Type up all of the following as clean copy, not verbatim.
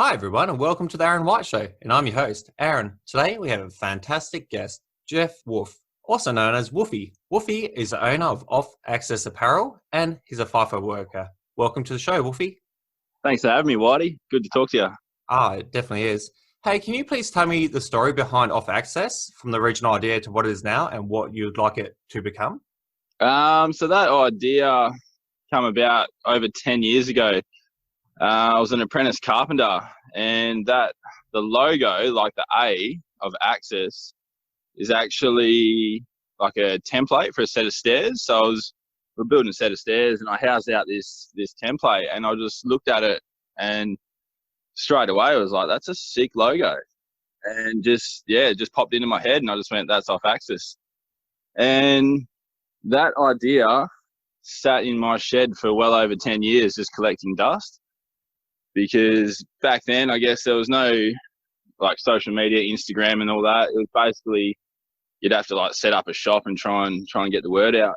Hi, everyone, and welcome to the Aaron White Show. And I'm your host, Aaron. Today, we have a fantastic guest, Geoff Wulff, also known as Wulffy. Wulffy is the owner of Off Access Apparel, and he's a FIFO worker. Welcome to the show, Wulffy. Thanks for having me, Whitey. Good to talk to you. It definitely is. Hey, can you please tell me the story behind Off Access, from the original idea to what it is now, and what you'd like it to become? So that idea came about over 10 years ago. I was an apprentice carpenter, and the logo, like the A of Access, is actually like a template for a set of stairs. So we're building a set of stairs, and I housed out this template, and I just looked at it, and straight away I was like, "That's a sick logo," and it just popped into my head, and I just went, "That's Off Access," and that idea sat in my shed for well over 10 years, just collecting dust. Because back then, I guess there was no like social media, Instagram and all that. It was basically, you'd have to like set up a shop and try and get the word out.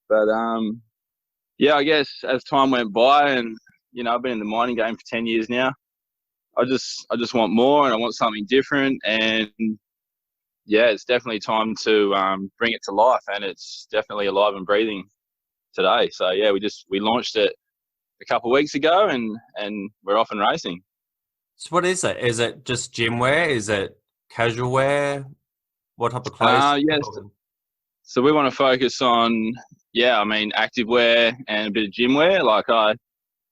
But I guess as time went by, and I've been in the mining game for 10 years now, I just want more, and I want something different. And yeah, it's definitely time to bring it to life, and it's definitely alive and breathing today. So yeah, we launched it a couple of weeks ago, and we're off and racing. So what is it? Is it just gym wear? Is it casual wear? What type of clothes? Yes. So we want to focus on, active wear and a bit of gym wear. Like I'm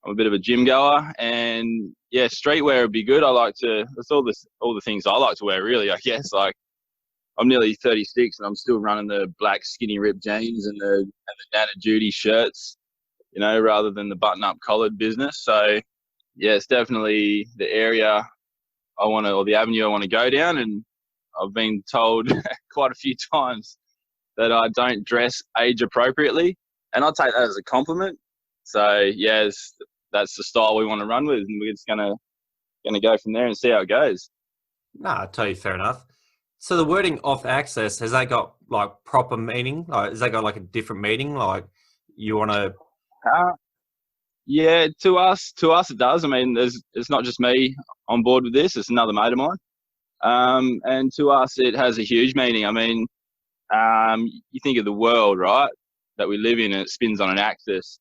a bit of a gym goer, and yeah, street wear would be good. That's all the things I like to wear, really, I guess. Like I'm nearly 36 and I'm still running the black skinny ripped jeans and the Nana Judy shirts, rather than the button-up collared business. So, yeah, it's definitely the area or the avenue I want to go down. And I've been told quite a few times that I don't dress age appropriately, and I'll take that as a compliment. So, yeah, that's the style we want to run with, and we're just gonna go from there and see how it goes. Nah, totally fair enough. So the wording Off Access, has that got like proper meaning? Like, has that got like a different meaning? Like you want to... Yeah, to us it does. I mean, it's not just me on board with this; it's another mate of mine. And to us, it has a huge meaning. I mean, you think of the world, right, that we live in, and it spins on an axis,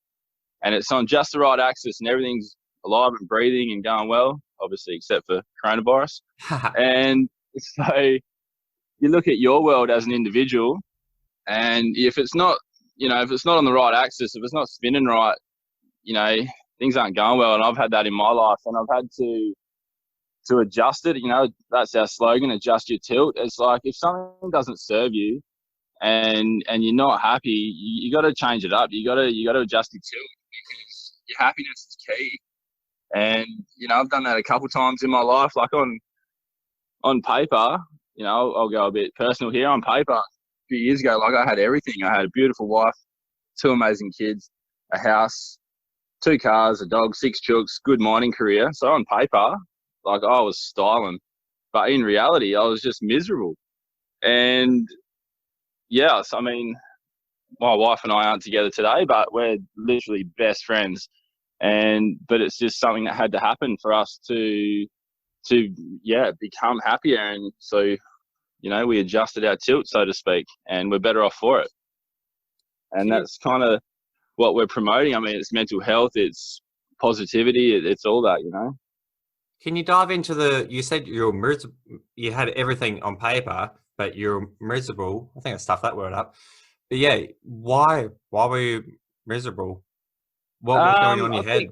and it's on just the right axis, and everything's alive and breathing and going well, obviously, except for coronavirus. And so you look at your world as an individual, and if it's not, if it's not on the right axis, if it's not spinning right, things aren't going well. And I've had that in my life, and I've had to adjust it. That's our slogan: adjust your tilt. It's like, if something doesn't serve you, and you're not happy, you got to change it up. You got to adjust your tilt, because your happiness is key. And I've done that a couple times in my life. Like on paper, I'll go a bit personal here. On paper, a few years ago, like, I had everything. I had a beautiful wife, 2 amazing kids, a house, 2 cars, a dog, 6 chooks, good mining career. So on paper, like, I was styling, but in reality, I was just miserable. And yes, I mean, my wife and I aren't together today, but we're literally best friends. But it's just something that had to happen for us to become happier. And so, we adjusted our tilt, so to speak, and we're better off for it. And that's kind of what we're promoting. I mean, it's mental health, it's positivity, it's all that, Can you dive into you said you had everything on paper, but you're miserable. I think I stuffed that word up. But yeah, why were you miserable? What was going on in your head?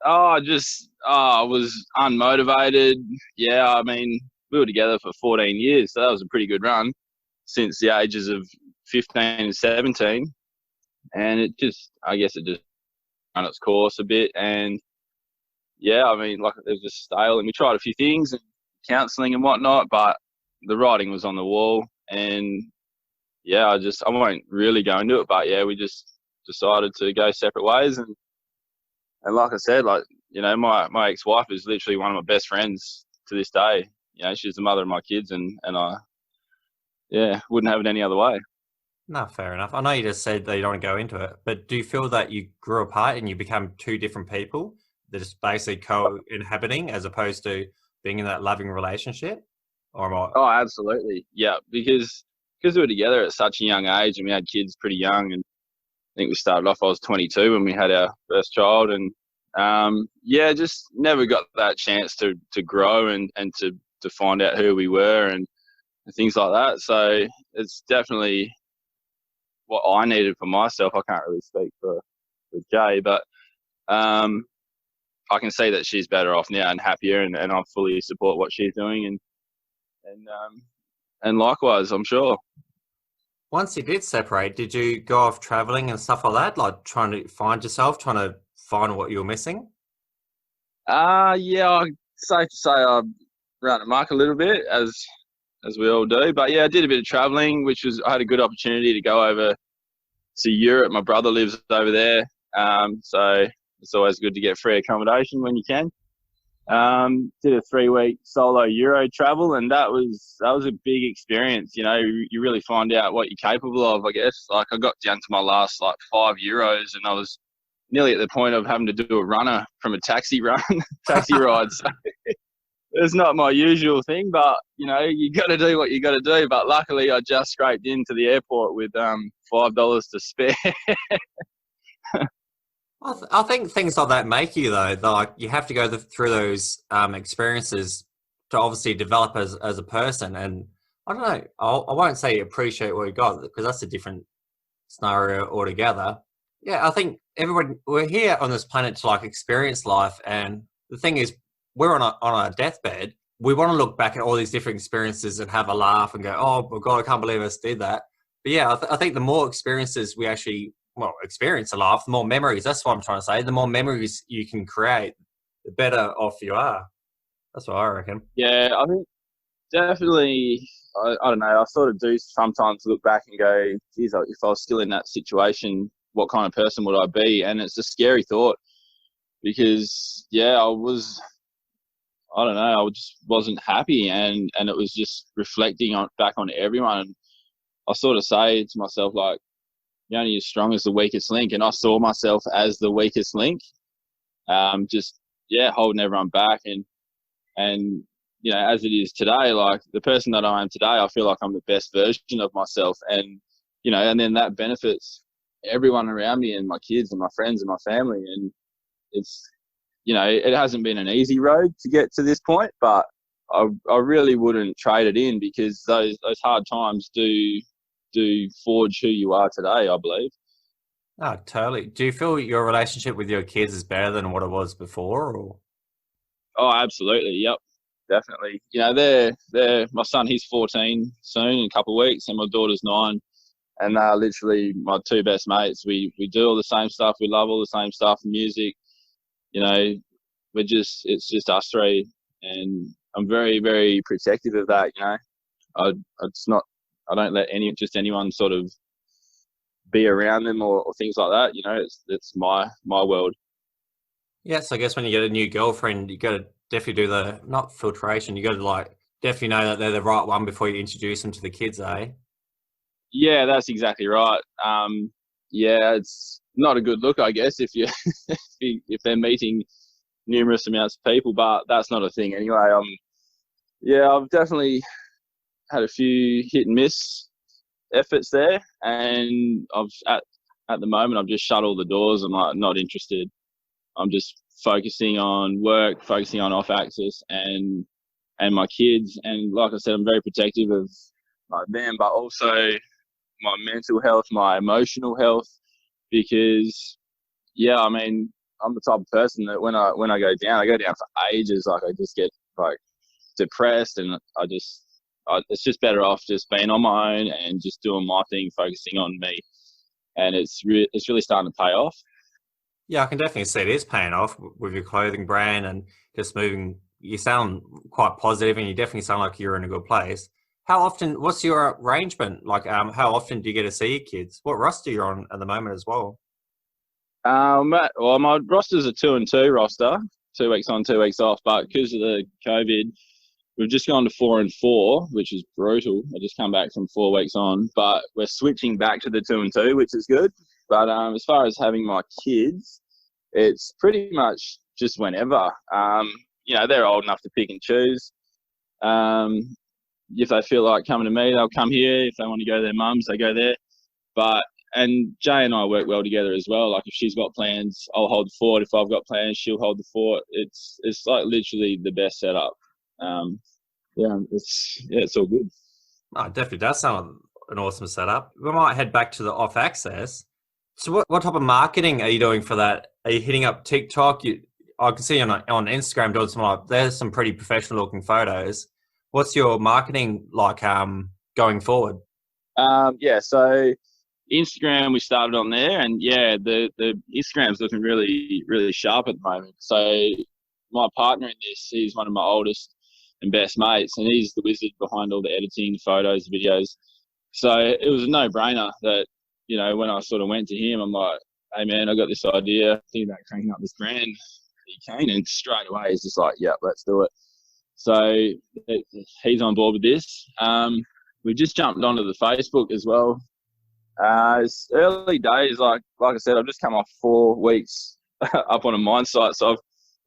I was unmotivated. Yeah, I mean, we were together for 14 years, so that was a pretty good run since the ages of 15 and 17. And I guess it just ran its course a bit. And yeah, I mean, like, it was just stale. And we tried a few things, and counselling and whatnot, but the writing was on the wall. And yeah, I won't really go into it, but yeah, we just decided to go separate ways. And like I said, like, my ex-wife is literally one of my best friends to this day. She's the mother of my kids, and I, wouldn't have it any other way. No, fair enough. I know you just said that you don't want to go into it, but do you feel that you grew apart and you become 2 different people they're just basically co-inhabiting as opposed to being in that loving relationship? Or am I? Oh, absolutely. Yeah, because we were together at such a young age and we had kids pretty young. And I think we started off, I was 22 when we had our first child. And yeah, just never got that chance to grow and to find out who we were and things like that. So it's definitely what I needed for myself. I can't really speak for Jay, but I can see that she's better off now and happier, and I fully support what she's doing, and likewise, I'm sure. Once you did separate, did you go off traveling and stuff like that, like trying to find yourself, trying to find what you were missing? Yeah, safe to say I ran amok a little bit, as we all do. But yeah, I did a bit of traveling, I had a good opportunity to go over to Europe. My brother lives over there, so it's always good to get free accommodation when you can. Did a 3-week solo Euro travel, and that was a big experience. You know, you really find out what you're capable of, I guess. Like, I got down to my last 5 Euros, and I was nearly at the point of having to do a runner from a taxi ride. So it's not my usual thing, but you know, you got to do what you got to do. But luckily, I just scraped into the airport with $5 to spare. I think things like that make you, though. Like, you have to go through those experiences to obviously develop as a person. And I don't know, I won't say appreciate what you got, because that's a different scenario altogether. Yeah, I think we're here on this planet to like experience life. And the thing is, we're on a deathbed. We want to look back at all these different experiences and have a laugh and go, oh my God, I can't believe I just did that. But yeah, I think the more experiences we actually experience a life, the more memories, that's what I'm trying to say, the more memories you can create, the better off you are. That's what I reckon. Yeah, I think definitely, I don't know, I sort of do sometimes look back and go, geez, if I was still in that situation, what kind of person would I be? And it's a scary thought, because yeah, I don't know, I just wasn't happy, and it was just reflecting back on everyone. I sort of say to myself, like, you're only as strong as the weakest link, and I saw myself as the weakest link. Just holding everyone back, and you know, as it is today, like the person that I am today, I feel like I'm the best version of myself, and you know, and then that benefits everyone around me and my kids and my friends and my family. And it's, you know, it hasn't been an easy road to get to this point, but I really wouldn't trade it in, because those hard times do forge who you are today, I believe. Oh, totally. Do you feel your relationship with your kids is better than what it was before? Or? Oh, absolutely. Yep, definitely. You know, they're my son, he's 14 soon, in a couple of weeks, and my daughter's 9. And they're literally my 2 best mates. We do all the same stuff. We love all the same stuff, music. You know, it's just us 3. And I'm very, very protective of that, you know. I don't let anyone sort of be around them or things like that. You know, it's my world. Yes, I guess when you get a new girlfriend, you got to definitely do not filtration. You got to like definitely know that they're the right one before you introduce them to the kids, eh? Yeah, that's exactly right. Yeah, it's not a good look, I guess, if you if they're meeting numerous amounts of people, but that's not a thing anyway. Yeah, I've definitely had a few hit and miss efforts there, and at the moment I've just shut all the doors. I'm like, not interested. I'm just focusing on work, focusing on off axis and my kids. And like I said, I'm very protective of like them, but also my mental health, my emotional health, because yeah, I mean, I'm the type of person that when I go down for ages. Like, I just get like depressed, and it's just better off just being on my own and just doing my thing, focusing on me. And it's really starting to pay off. Yeah, I can definitely see it is paying off with your clothing brand and just moving. You sound quite positive, and you definitely sound like you're in a good place. What's your arrangement? Like, how often do you get to see your kids? What roster you're on at the moment as well? Well, my roster's a 2 and 2 roster, 2 weeks on, 2 weeks off. But because of the COVID, we've just gone to 4 and 4, which is brutal. I just come back from 4 weeks on, but we're switching back to the 2 and 2, which is good. But as far as having my kids, it's pretty much just whenever. You know, they're old enough to pick and choose. If they feel like coming to me, they'll come here. If they want to go to their mums, they go there. And Jay and I work well together as well. Like if she's got plans, I'll hold the fort. If I've got plans, she'll hold the fort. It's like literally the best setup. It's all good. Oh, it definitely does sound like an awesome setup. We might head back to the off access. So what type of marketing are you doing for that? Are you hitting up TikTok? I can see on Instagram doing there's some pretty professional looking photos. What's your marketing like going forward? So Instagram, we started on there, and the Instagram's looking really, really sharp at the moment. So my partner in this, he's one of my oldest and best mates, and he's the wizard behind all the editing, the photos, the videos. So it was a no-brainer that, you know, when I sort of went to him, I'm like, hey man, I got this idea, thinking about cranking up this brand. He came, and straight away he's just like, yeah, let's do it. So he's on board with this. We've just jumped onto the Facebook as well. It's early days, like I said, I've just come off 4 weeks up on a mine site, so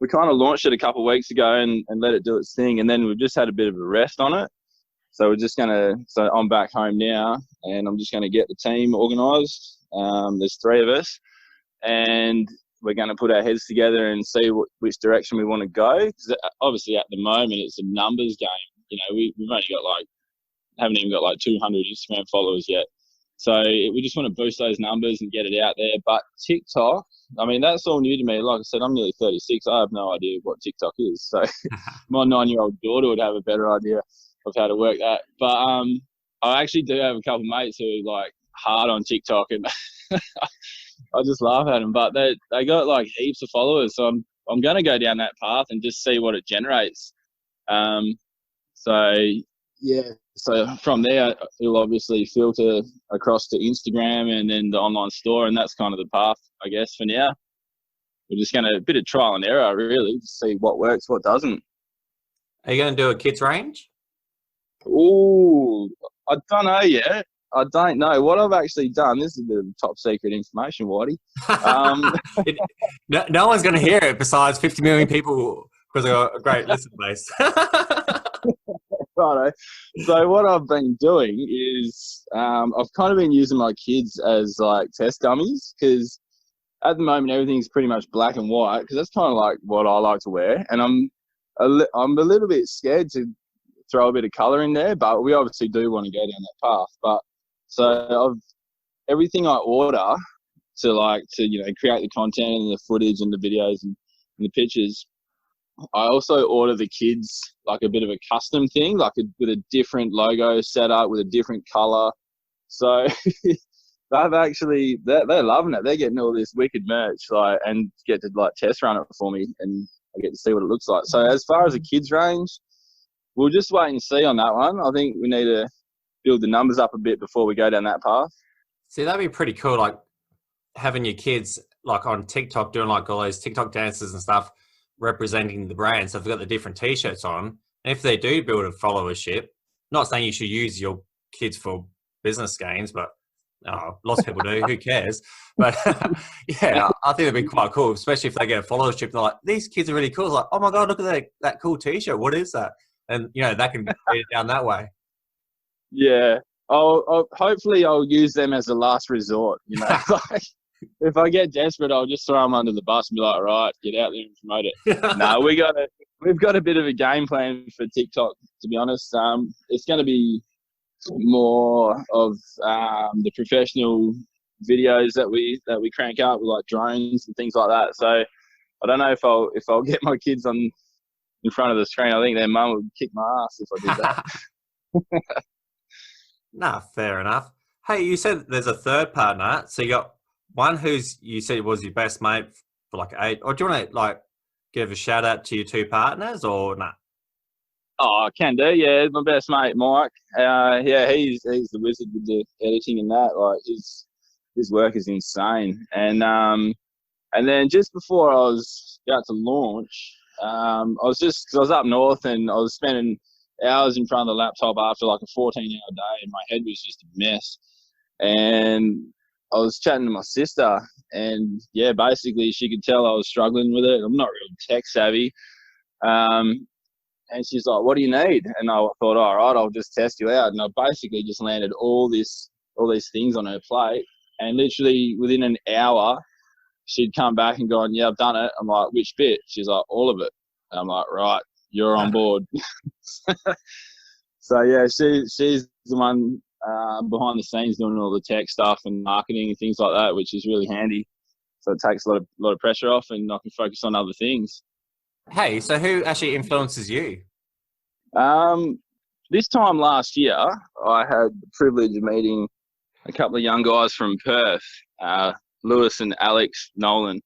we kind of launched it a couple of weeks ago and let it do its thing, and then we've just had a bit of a rest on it. So I'm back home now, and I'm just gonna get the team organised. There's 3 of us, and we're going to put our heads together and see which direction we want to go. Because obviously at the moment it's a numbers game. You know, we've only got haven't even got 200 Instagram followers yet. So we just want to boost those numbers and get it out there. But TikTok, I mean, that's all new to me. Like I said, I'm nearly 36. I have no idea what TikTok is. So my 9-year-old daughter would have a better idea of how to work that. But I actually do have a couple of mates who are hard on TikTok, and I just laugh at them. But they got heaps of followers. So I'm going to go down that path and just see what it generates. So from there, it'll obviously filter across to Instagram and then the online store, and that's kind of the path, I guess, for now. We're just going to a bit of trial and error, really, to see what works, what doesn't. Are you going to do a kids range? Ooh, I don't know yet. I don't know. What I've actually done, this is a bit of top secret information, Whitey. No one's going to hear it besides 50 million people because of a great listen base. Righto. So what I've been doing is I've kind of been using my kids as test dummies, because at the moment everything's pretty much black and white, because that's kind of what I like to wear, and I'm a little bit scared to throw a bit of colour in there, but we obviously do want to go down that path. But so everything I order to create the content and the footage and the videos and the pictures, I also order the kids a bit of a custom thing, with a different logo set up with a different colour. So they're loving it. They're getting all this wicked merch, and get to test run it for me, and I get to see what it looks like. So as far as the kids range, we'll just wait and see on that one. I think we need to build the numbers up a bit before we go down that path. See, that'd be pretty cool, having your kids on TikTok doing all those TikTok dances and stuff, representing the brand. So if they've got the different t-shirts on, and if they do build a followership, not saying you should use your kids for business gains, but lots of people do, who cares? But yeah, I think it'd be quite cool, especially if they get a followership. They're like, these kids are really cool. It's oh my God, look at that cool t-shirt. What is that? And that can get it down that way. Yeah. Hopefully I'll use them as a last resort, if I get desperate, I'll just throw them under the bus and be like, right, get out there and promote it. No, we've got a bit of a game plan for TikTok, to be honest. It's going to be more of the professional videos that we crank out with drones and things like that. So I don't know if I'll get my kids in front of the screen. I think their mum would kick my ass if I did that. Nah, fair enough. Hey, you said there's a third partner, so you got one you said was your best mate for 8, or do you want to give a shout out to your 2 partners, or not? Oh, I can do. Yeah, my best mate Mike. He's the wizard with the editing and that. His work is insane. And then just before I was about to launch, I was up north, and I was spending hours in front of the laptop after a 14-hour day, and my head was just a mess. And I was chatting to my sister, And yeah, basically she could tell I was struggling with it. I'm not really tech savvy. And she's like, what do you need? And I thought, all right, I'll just test you out. And I basically just landed all these things on her plate. And literally within an hour, she'd come back and gone, yeah, I've done it. I'm like, which bit? She's like, all of it. And I'm like, right, you're on board. So yeah, she's the one behind the scenes doing all the tech stuff and marketing and things like that, which is really handy. So it takes a lot of pressure off, and I can focus on other things. Hey, so who actually influences you? This time last year, I had the privilege of meeting a couple of young guys from Perth, Lewis and Alex Nolan,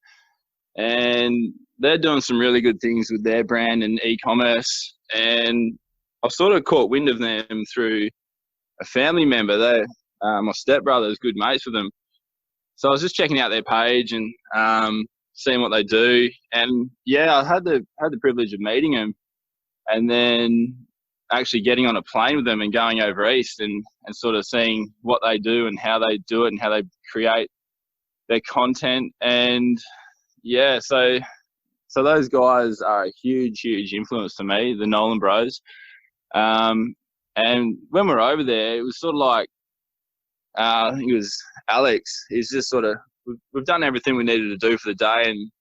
and they're doing some really good things with their brand and e-commerce. And I've sort of caught wind of them through a family member. My stepbrother is good mates with them. So I was just checking out their page and seeing what they do. And yeah, I had the privilege of meeting them, and then actually getting on a plane with them and going over east and sort of seeing what they do and how they do it and how they create their content. And yeah, so those guys are a huge influence to me, the Nolan Bros. And when we were over there, it was sort of like, I think it was Alex. He's just sort of, we've done everything we needed to do for the day, and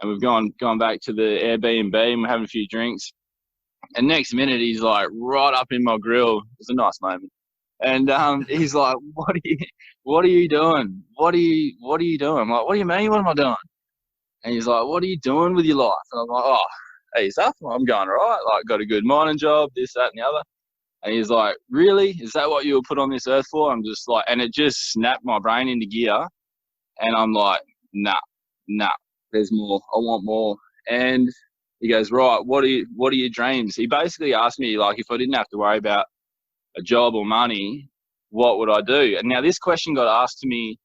we've gone back to the Airbnb and we're having a few drinks. And next minute, he's like right up in my grill. It was a nice moment. And he's like, what are you doing? What are you doing? I'm like, what do you mean? What am I doing? And he's like, what are you doing with your life? And I'm like, oh, hey, stuff. I'm going all right. Like, got a good mining job, this, that, and the other. And he's like, really? Is that what you were put on this earth for? I'm just like, and it just snapped my brain into gear. And I'm like, nah, there's more. I want more. And he goes, right, what are your dreams? He basically asked me, like, if I didn't have to worry about a job or money, what would I do? And now this question got asked to me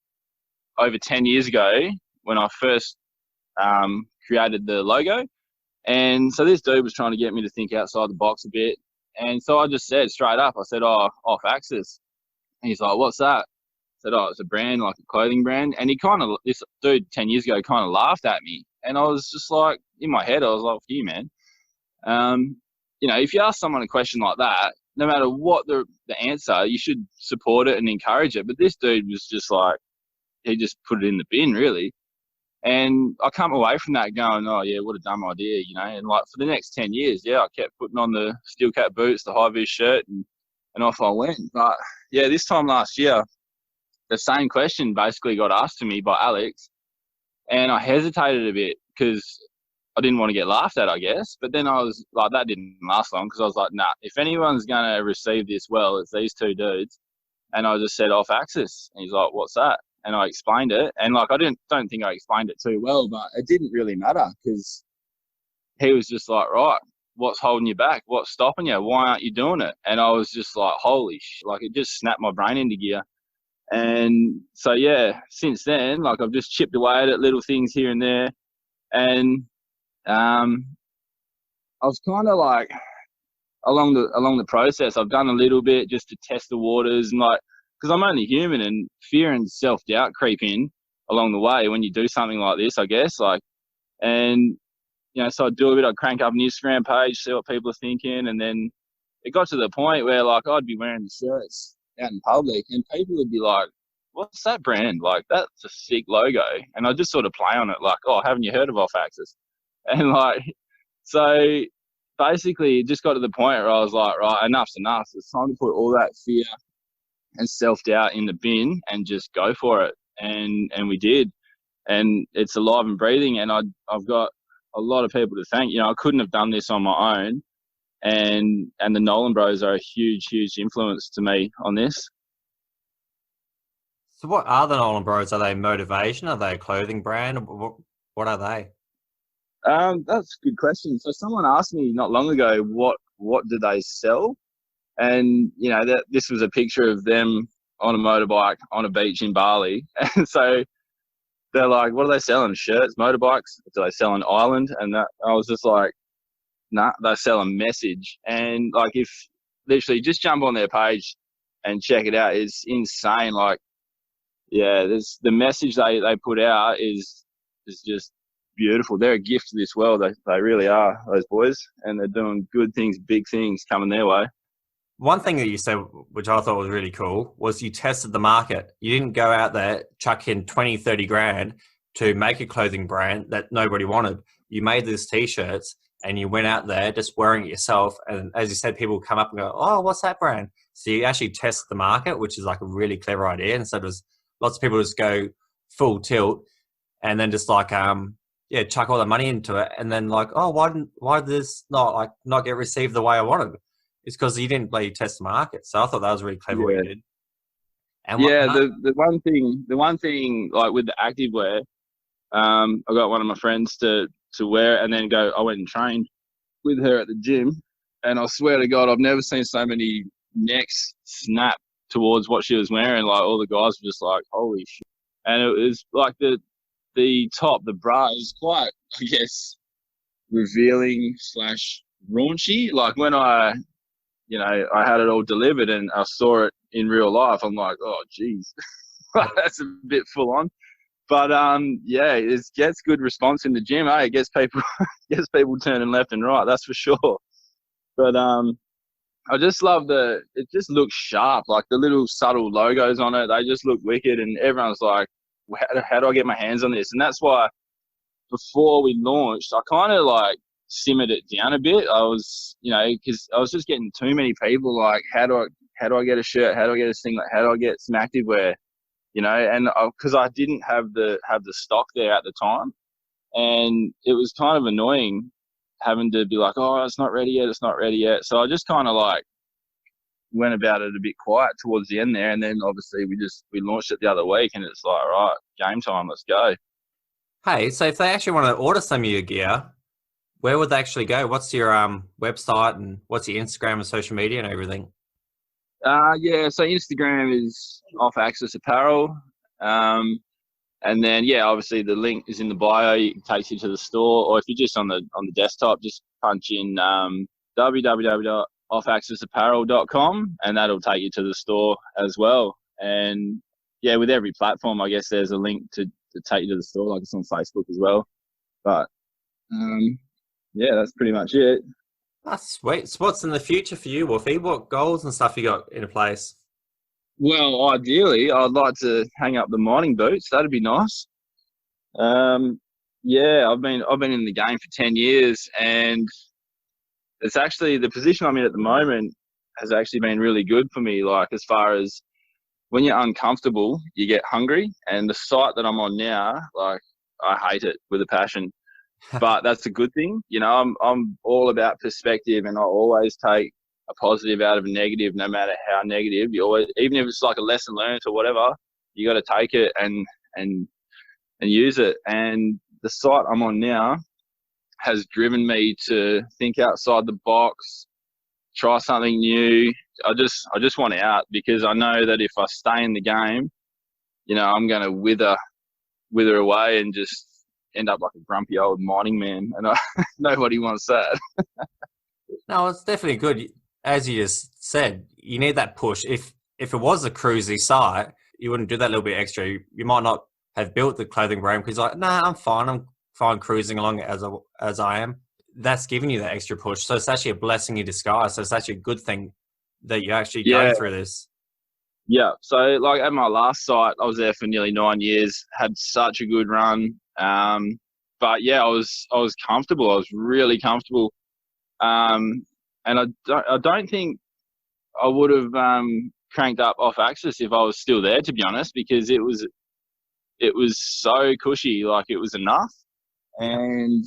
over 10 years ago when I first created the logo. And so this dude was trying to get me to think outside the box a bit. And so I just said straight up, I said, oh, Off Axis. And he's like, what's that? I said, oh, it's a brand, like a clothing brand. And this dude 10 years ago kind of laughed at me. And I was just like, in my head, I was like, for you, man. If you ask someone a question like that, no matter what the answer, you should support it and encourage it. But this dude was just like, he just put it in the bin, really. And I come away from that going, oh, yeah, what a dumb idea, And like for the next 10 years, yeah, I kept putting on the steel cap boots, the high-vis shirt, and off I went. But yeah, this time last year, the same question basically got asked to me by Alex, and I hesitated a bit because I didn't want to get laughed at, I guess. But then I was like, that didn't last long because I was like, nah, if anyone's going to receive this well, it's these two dudes. And I just said Off Axis. And he's like, what's that? And I explained it. And like, I don't think I explained it too well, but it didn't really matter because he was just like, right, what's holding you back? What's stopping you? Why aren't you doing it? And I was just like, holy shit, like it just snapped my brain into gear. And so, yeah, since then, like I've just chipped away at it, little things here and there. And I was kind of like, along the process, I've done a little bit just to test the waters, and like, because I'm only human, and fear and self-doubt creep in along the way when you do something like this, I guess. Like, and so I'd do a bit, I'd crank up an Instagram page, see what people are thinking, and then it got to the point where like I'd be wearing the shirts out in public, and people would be like, "What's that brand? Like, that's a sick logo." And I just sort of play on it, like, "Oh, haven't you heard of Off Axis?" And like, so basically, it just got to the point where I was like, "Right, enough's enough. It's time to put all that fear and self-doubt in the bin and just go for it." And we did, and it's alive and breathing. And I've got a lot of people to thank. I couldn't have done this on my own, and the Nolan Bros are a huge influence to me on this. So what are the Nolan Bros? Are they motivation? Are they a clothing brand? What are they? That's a good question. So someone asked me not long ago, what do they sell? And that this was a picture of them on a motorbike on a beach in Bali. And so they're like, what are they selling? Shirts, motorbikes? Do they sell an island? And that, I was just like, nah, they sell a message. And like, if literally just jump on their page and check it out, it's insane. Like, yeah, there's the message they put out is just beautiful. They're a gift to this world. They really are, those boys, and they're doing good things, big things coming their way. One thing that you said, which I thought was really cool, was you tested the market. You didn't go out there, chuck in 20, 30 grand to make a clothing brand that nobody wanted. You made these T-shirts and you went out there just wearing it yourself. And as you said, people come up and go, oh, what's that brand? So you actually test the market, which is like a really clever idea. Instead of lots of people just go full tilt and then just like, chuck all the money into it. And then like, oh, why did this not get received the way I wanted? It's because you didn't play test the market. So I thought that was really clever what you did. And the one thing like with the activewear, I got one of my friends to wear it and then go. I went and trained with her at the gym, and I swear to God, I've never seen so many necks snap towards what she was wearing. Like all the guys were just like, "Holy shit!" And it was like the top, the bra is quite, I guess, revealing / raunchy. Like when I had it all delivered and I saw it in real life, I'm like, oh, geez, that's a bit full on. But it gets good response in the gym. It gets people turning left and right. That's for sure. But I just love it just looks sharp. Like the little subtle logos on it, they just look wicked. And everyone's like, how do I get my hands on this? And that's why before we launched, I kind of like simmered it down a bit. I was, because I was just getting too many people like, how do I get a shirt? How do I get a singlet? How do I get some activewear? And because I didn't have the stock there at the time, and it was kind of annoying having to be like, oh, it's not ready yet. So I just kind of like went about it a bit quiet towards the end there, and then obviously we launched it the other week, and it's like, all right, game time, let's go. Hey, so if they actually want to order some of your gear, where would they actually go? What's your website and what's your Instagram and social media and everything? So Instagram is Off Axis Apparel. And then, obviously the link is in the bio. It takes you to the store. Or if you're just on the desktop, just punch in www.offaxisapparel.com and that'll take you to the store as well. And, with every platform, I guess there's a link to take you to the store, like it's on Facebook as well. But, that's pretty much it. That's sweet. So what's in the future for you, Wulffy? What goals and stuff you got in place? Well, ideally, I'd like to hang up the mining boots. That'd be nice. I've been in the game for 10 years, and it's actually the position I'm in at the moment has actually been really good for me. Like as far as when you're uncomfortable, you get hungry, and the site that I'm on now, like I hate it with a passion. But that's a good thing. I'm all about perspective, and I always take a positive out of a negative, no matter how negative. You always, even if it's like a lesson learned or whatever, you got to take it and use it. And the site I'm on now has driven me to think outside the box, try something new. I just want out, because I know that if I stay in the game, I'm going to wither away and just end up like a grumpy old mining man, and nobody wants that. No, it's definitely good. As you just said, you need that push. If it was a cruisy site, you wouldn't do that little bit extra. You might not have built the clothing brand because like, nah, I'm fine cruising along as I am. That's giving you that extra push. So it's actually a blessing in disguise. So it's actually a good thing that you're actually going through this. Yeah. So like at my last site, I was there for nearly 9 years, had such a good run. But I was comfortable. I was really comfortable. And I don't think I would have cranked up Off Axis if I was still there, to be honest, because it was so cushy, like it was enough. And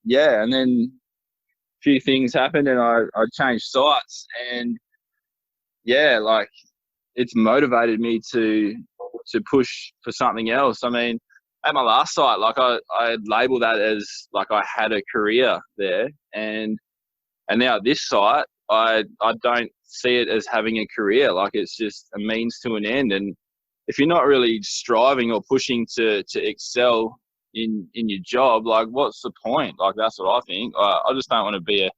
and then a few things happened, and I changed sites, and like it's motivated me to push for something else. I mean, at my last site, like I labeled that as like I had a career there, and now at this site, I don't see it as having a career. Like it's just a means to an end. And if you're not really striving or pushing to excel in your job, like what's the point? Like that's what I think. I just don't want to be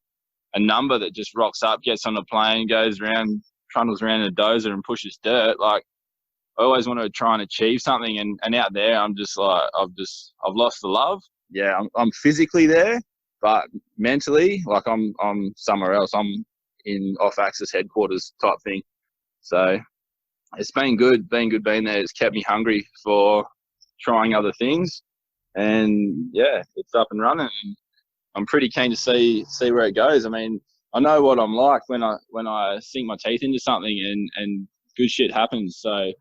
a number that just rocks up, gets on a plane, goes around, trundles around in a dozer and pushes dirt. Like I always want to try and achieve something, and out there, I'm just like, I've lost the love. Yeah, I'm physically there, but mentally, like I'm somewhere else. I'm in off-axis headquarters type thing. So it's been good being there. It's kept me hungry for trying other things, and yeah, it's up and running. And I'm pretty keen to see where it goes. I mean, I know what I'm like when I sink my teeth into something and good shit happens. So,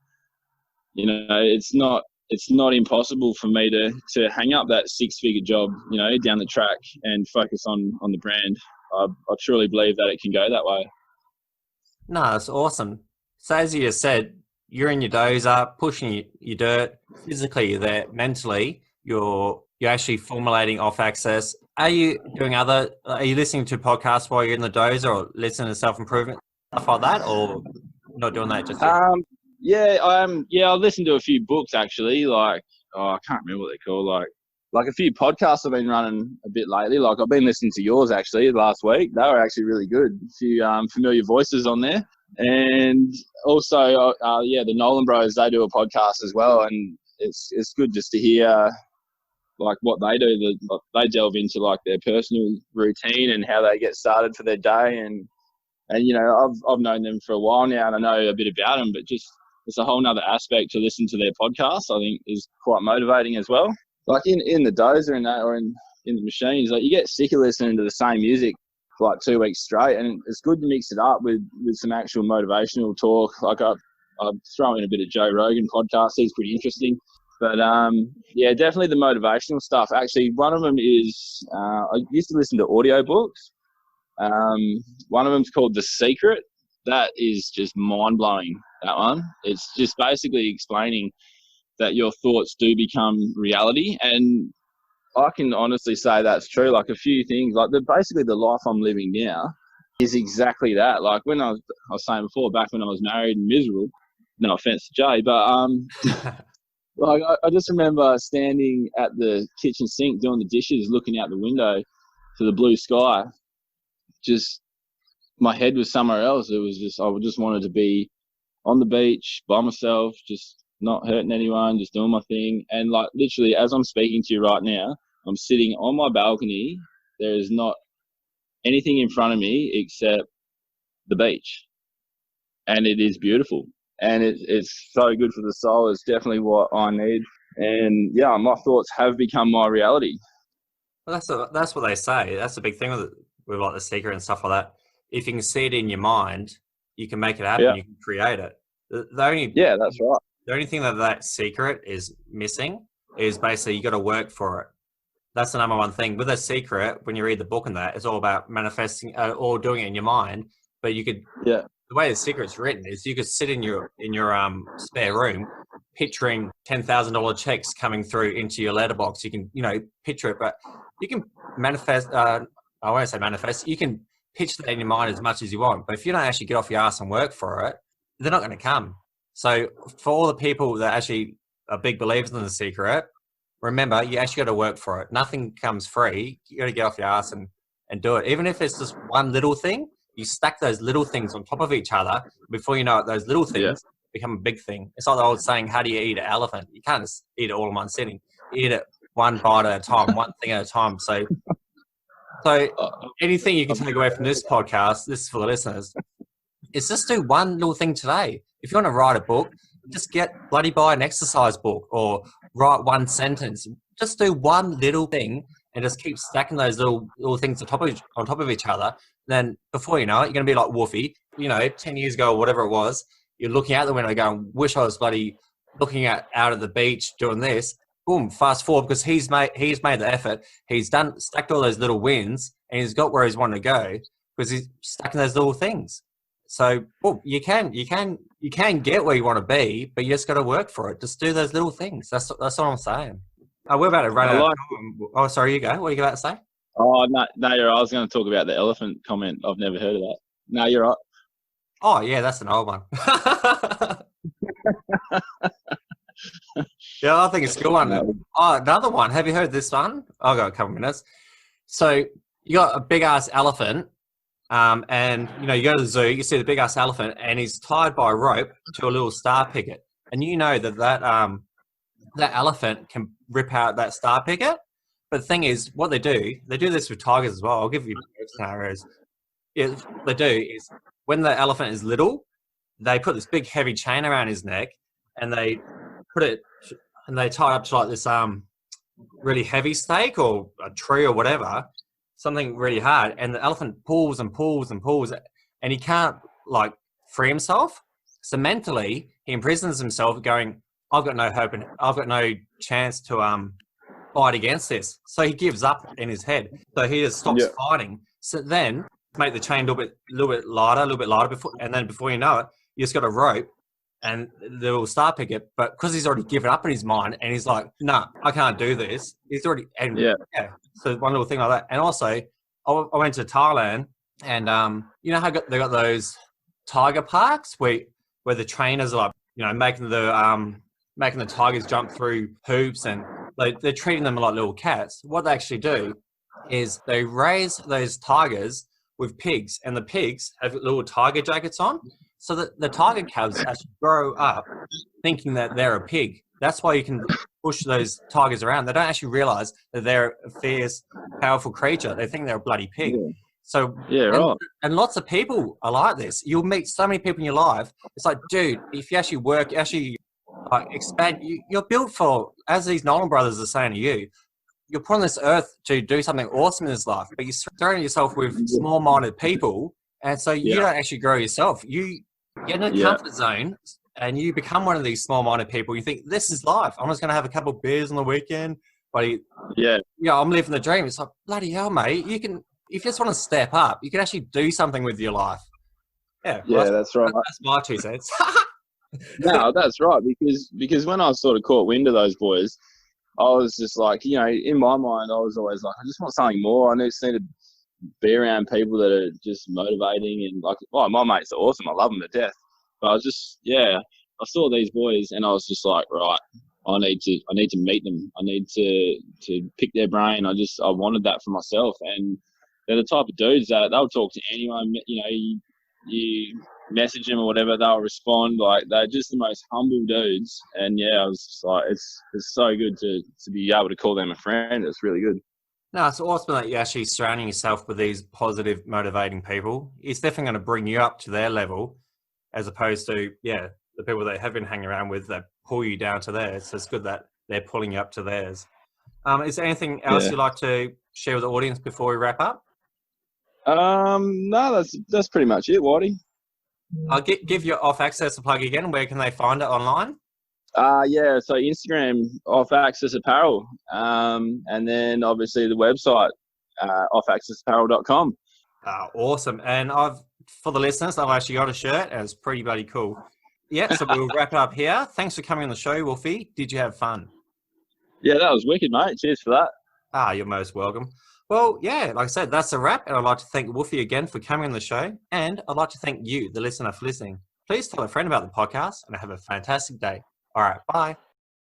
you know, it's not impossible for me to hang up that 6-figure job, you know, down the track and focus on the brand. I truly believe that it can go that way. No, that's awesome. So as you just said, you're in your dozer, pushing your dirt. Physically, you're there. Mentally, you're actually formulating off access. Are you listening to podcasts while you're in the dozer, or listening to self-improvement, stuff like that, or not doing that just yet? Yeah, I listened to a few books actually. Like, I can't remember what they're called. Like a few podcasts I've been running a bit lately. Like I've been listening to yours actually last week. They were actually really good. A few familiar voices on there. And also, the Nolan Bros, they do a podcast as well, and it's good just to hear like what they do. They delve into like their personal routine and how they get started for their day, and you know, I've known them for a while now, and I know a bit about them, but just it's a whole nother aspect to listen to their podcast. I think is quite motivating as well. Like in the dozer and that, or in the machines, like you get sick of listening to the same music for like 2 weeks straight, and it's good to mix it up with some actual motivational talk. Like I throw in a bit of Joe Rogan podcast. He's pretty interesting. But yeah, definitely the motivational stuff. Actually, one of them is I used to listen to audiobooks. One of them's called The Secret. That is just mind-blowing, that one. It's just basically explaining that your thoughts do become reality, and I can honestly say that's true. Like a few things, like basically the life I'm living now is exactly that. Like when I was saying before, back when I was married and miserable, no offense to Jay, but like I just remember standing at the kitchen sink doing the dishes, looking out the window to the blue sky. Just my head was somewhere else. It was just, I just wanted to be on the beach by myself, just not hurting anyone, just doing my thing. And like literally, as I'm speaking to you right now, I'm sitting on my balcony. There is not anything in front of me except the beach, and it is beautiful. And it's so good for the soul. It's definitely what I need. And yeah, my thoughts have become my reality. Well, that's what they say. That's the big thing with like The Secret and stuff like that. If you can see it in your mind, you can make it happen. Yeah. You can create it. That's right. The only thing that secret is missing is basically you got to work for it. That's the number one thing. With A Secret, when you read the book and that, it's all about manifesting or doing it in your mind. But you could, the way The Secret's written is you could sit in your spare room, picturing $10,000 checks coming through into your letterbox. You can, you know, picture it, but you can manifest. I won't say manifest. You can picture that in your mind as much as you want. But if you don't actually get off your ass and work for it, they're not going to come. So for all the people that actually are big believers in The Secret, remember, you actually got to work for it. Nothing comes free. You got to get off your ass and do it. Even if it's just one little thing, you stack those little things on top of each other. Before you know it, those little things become a big thing. It's like the old saying, how do you eat an elephant? You can't just eat it all in one sitting. You eat it one bite at a time, one thing at a time. So anything you can take away from this podcast, this is for the listeners, is just do one little thing today. If you want to write a book, just buy an exercise book or write one sentence. Just do one little thing and just keep stacking those little things on top of each other. Then before you know it, you're going to be like Wulffy. You know, 10 years ago or whatever it was, you're looking out the window going, wish I was bloody looking out at the beach doing this. Boom, fast forward, because he's made the effort. He's stacked all those little wins, and he's got where he's wanting to go because he's stacking those little things. So you can get where you want to be, but you just got to work for it. Just do those little things. That's what I'm saying. We're about to run out of time. Oh, sorry, you go. What are you about to say? Oh, no, I was going to talk about the elephant comment. I've never heard of that. No, you're right. Oh, yeah, that's an old one. Yeah, I think it's a good one. Oh, another one. Have you heard this one? I've got a couple minutes. So you got a big-ass elephant, and, you know, you go to the zoo, you see the big-ass elephant, and he's tied by a rope to a little star picket. and you know that elephant can rip out that star picket. But the thing is, what they do this with tigers as well. I'll give you scenarios. What they do is when the elephant is little, they put this big heavy chain around his neck, and they tie it up to like this really heavy stake or a tree or whatever, something really hard, and the elephant pulls and pulls and pulls, and he can't like free himself. So mentally, he imprisons himself, going, "I've got no hope and I've got no chance to fight against this." So he gives up in his head. So he just stops fighting. So then make the chain a little bit lighter, before you know it, you just got a rope and the little star picket. But because he's already given up in his mind, and he's like, "No, I can't do this." He's already So one little thing like that. And also, I went to Thailand, and you know how they got those tiger parks where the trainers are like, making the tigers jump through hoops, and they're treating them like little cats. What they actually do is they raise those tigers with pigs, and the pigs have little tiger jackets on, so that the tiger cubs actually grow up thinking that they're a pig. That's why you can push those tigers around. They don't actually realize that they're a fierce, powerful creature. They think they're a bloody pig. Yeah. So and lots of people are like this. You'll meet so many people in your life. It's like, dude, if you actually work, expand. You're built for, as these Nolan brothers are saying to you, you're put on this earth to do something awesome in this life, but you're surrounding yourself with small-minded people, and so you don't actually grow yourself. You get in a comfort zone, and you become one of these small-minded people. You think, this is life. I'm just going to have a couple of beers on the weekend, but I'm living the dream. It's like, bloody hell, mate. If you just want to step up, you can actually do something with your life. That's right. That's my 2 cents. No, that's right. Because when I sort of caught wind of those boys, I was just like, in my mind, I was always like, I just want something more. I just need to be around people that are just motivating, and my mates are awesome. I love them to death. But I was just, I saw these boys, and I was just like, right, I need to meet them. I need to pick their brain. I wanted that for myself. And they're the type of dudes that they'll talk to anyone. You message them or whatever, they'll respond. Like, they're just the most humble dudes. And I was just like, it's so good to be able to call them a friend. It's really good. No, it's awesome that you're actually surrounding yourself with these positive, motivating people. It's definitely going to bring you up to their level, as opposed to the people that have been hanging around with that pull you down to theirs. So it's good that they're pulling you up to theirs. Is there anything else you'd like to share with the audience before we wrap up? No, that's pretty much it, Whitey. I'll give your Off Access a plug again. Where can they find it online? So Instagram, Off Access Apparel, and then obviously the website, offaccessapparel.com. Awesome. And for the listeners, I've actually got a shirt, and it's pretty bloody cool. Yeah, so we'll wrap it up here. Thanks for coming on the show, Wulffy. Did you have fun? Yeah, that was wicked, mate. Cheers for that. You're most welcome. Well, like I said, that's a wrap, and I'd like to thank Wulffy again for coming on the show, and I'd like to thank you, the listener, for listening. Please tell a friend about the podcast, and have a fantastic day. All right, bye.